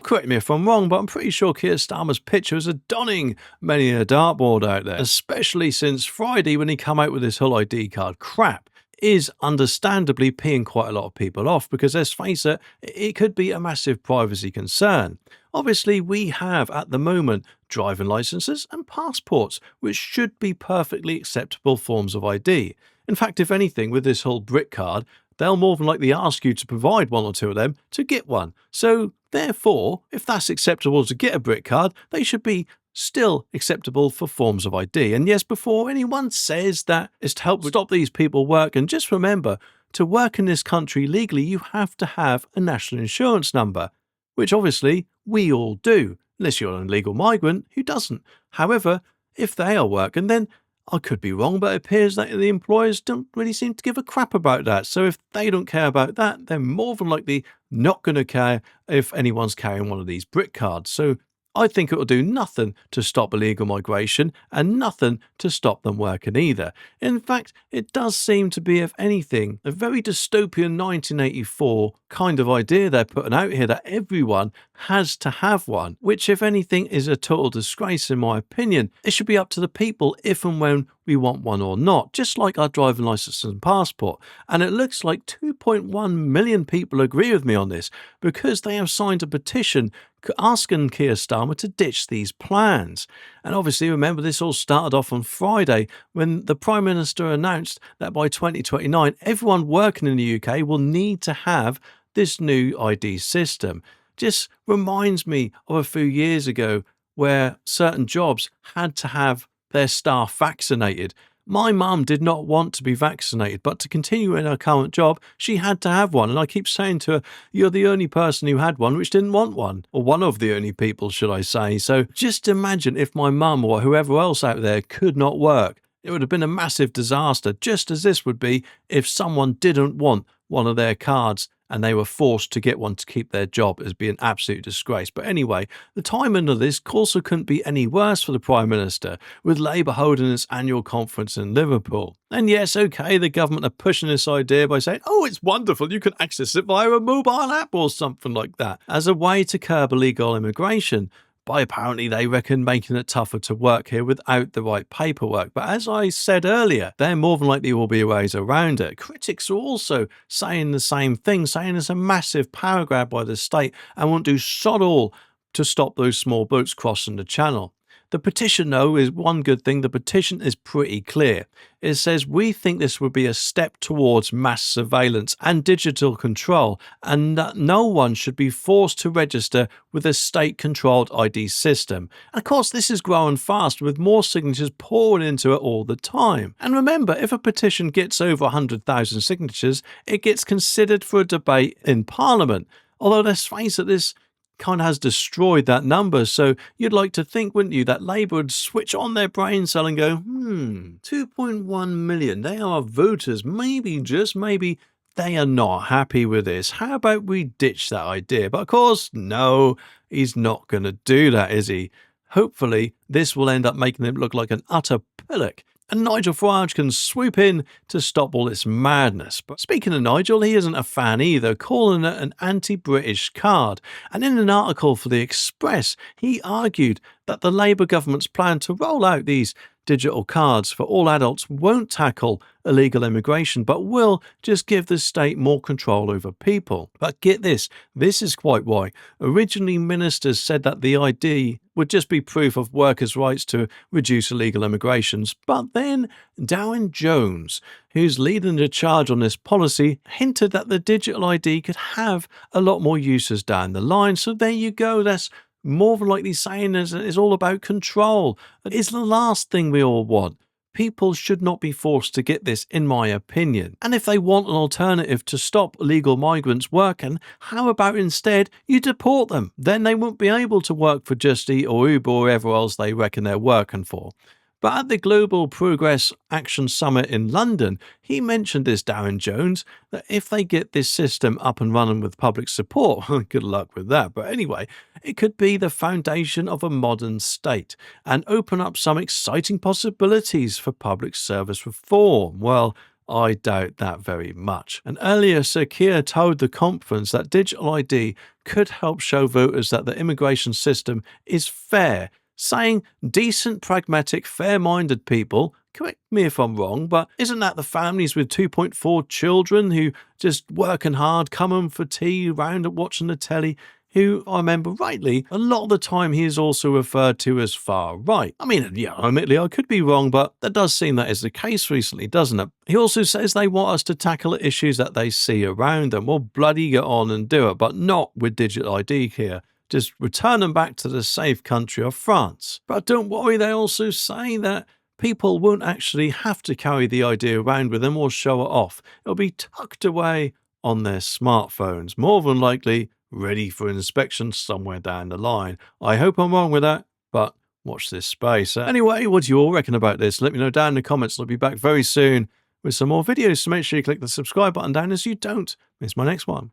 correct me if I'm wrong, but I'm pretty sure Keir Starmer's picture is adorning many a dartboard out there, especially since Friday when he come out with this whole ID card crap is understandably peeing quite a lot of people off because, let's face it, it could be a massive privacy concern. Obviously, we have at the moment driving licenses and passports, which should be perfectly acceptable forms of ID. In fact, if anything, with this whole brick card, they'll more than likely ask you to provide one or two of them to get one. So, therefore, if that's acceptable to get a brick card, they should be still acceptable for forms of ID. And yes, before anyone says that it's to help stop these people working, just remember, to work in this country legally, you have to have a national insurance number, which obviously we all do, unless you're an illegal migrant who doesn't. However, if they are working, then I could be wrong, but it appears that the employers don't really seem to give a crap about that. So if they don't care about that, they're more than likely not going to care if anyone's carrying one of these brick cards. So I think it will do nothing to stop illegal migration and nothing to stop them working either. In fact, it does seem to be, if anything, a very dystopian 1984 kind of idea they're putting out here that everyone has to have one, which, if anything, is a total disgrace in my opinion. It should be up to the people if and when we want one or not, just like our driving license and passport. And it looks like 2.1 million people agree with me on this because they have signed a petition asking Keir Starmer to ditch these plans. And obviously, remember, this all started off on Friday when the Prime Minister announced that by 2029, everyone working in the UK will need to have this new ID system. Just reminds me of a few years ago where certain jobs had to have their staff vaccinated. My mum did not want to be vaccinated, but to continue in her current job, she had to have one. And I keep saying to her, you're the only person who had one which didn't want one. Or one of the only people, should I say. So just imagine if my mum or whoever else out there could not work. It would have been a massive disaster, just as this would be if someone didn't want one of their cards and they were forced to get one to keep their job. It would be an absolute disgrace. But anyway, the timing of this also couldn't be any worse for the Prime Minister, with Labour holding its annual conference in Liverpool. And yes, okay, the government are pushing this idea by saying, oh, it's wonderful, you can access it via a mobile app or something like that, as a way to curb illegal immigration. By apparently they reckon making it tougher to work here without the right paperwork. But as I said earlier, there more than likely will be ways around it. Critics are also saying the same thing, saying it's a massive power grab by the state and won't do sod all to stop those small boats crossing the channel. The petition, though, is one good thing. The petition is pretty clear. It says, we think this would be a step towards mass surveillance and digital control, and that no one should be forced to register with a state-controlled ID system. And of course, this is growing fast, with more signatures pouring into it all the time. And remember, if a petition gets over 100,000 signatures, it gets considered for a debate in Parliament. Although, let's face it, this kind of has destroyed that number. So you'd like to think, wouldn't you, that Labour would switch on their brain cell and go, 2.1 million, they are voters. Maybe, just maybe, they are not happy with this. How about we ditch that idea? But of course, no, he's not going to do that, is he? Hopefully, this will end up making him look like an utter pillock, and Nigel Farage can swoop in to stop all this madness. But speaking of Nigel, he isn't a fan either, calling it an anti-British card. And in an article for The Express, he argued that the Labour government's plan to roll out these digital cards for all adults won't tackle illegal immigration, but will just give the state more control over people. But get this is quite why. Originally, ministers said that the ID would just be proof of workers' rights to reduce illegal immigrations. But then Darren Jones, who's leading the charge on this policy, hinted that the digital ID could have a lot more uses down the line. So there you go. That's more than likely saying it's all about control. It's the last thing we all want. People should not be forced to get this, in my opinion. And if they want an alternative to stop illegal migrants working, how about instead you deport them? Then they won't be able to work for Just Eat or Uber or wherever else they reckon they're working for. But at the Global Progress Action Summit in London, he mentioned this, Darren Jones, that if they get this system up and running with public support, good luck with that, but anyway, it could be the foundation of a modern state and open up some exciting possibilities for public service reform. Well, I doubt that very much. And earlier, Sir Keir told the conference that digital ID could help show voters that the immigration system is fair, saying decent, pragmatic, fair-minded people, correct me if I'm wrong, but isn't that the families with 2.4 children who just working hard, come home for tea, round up watching the telly, who, I remember rightly, a lot of the time he is also referred to as far right. I mean, yeah, admittedly, I could be wrong, but that does seem that is the case recently, doesn't it? He also says they want us to tackle issues that they see around them. Well, bloody get on and do it, but not with digital ID here. Just return them back to the safe country of France. But don't worry, they also say that people won't actually have to carry the ID around with them or show it off. It'll be tucked away on their smartphones, more than likely ready for inspection somewhere down the line. I hope I'm wrong with that, but watch this space. Anyway, what do you all reckon about this? Let me know down in the comments. I'll be back very soon with some more videos, so make sure you click the subscribe button down as you don't miss my next one.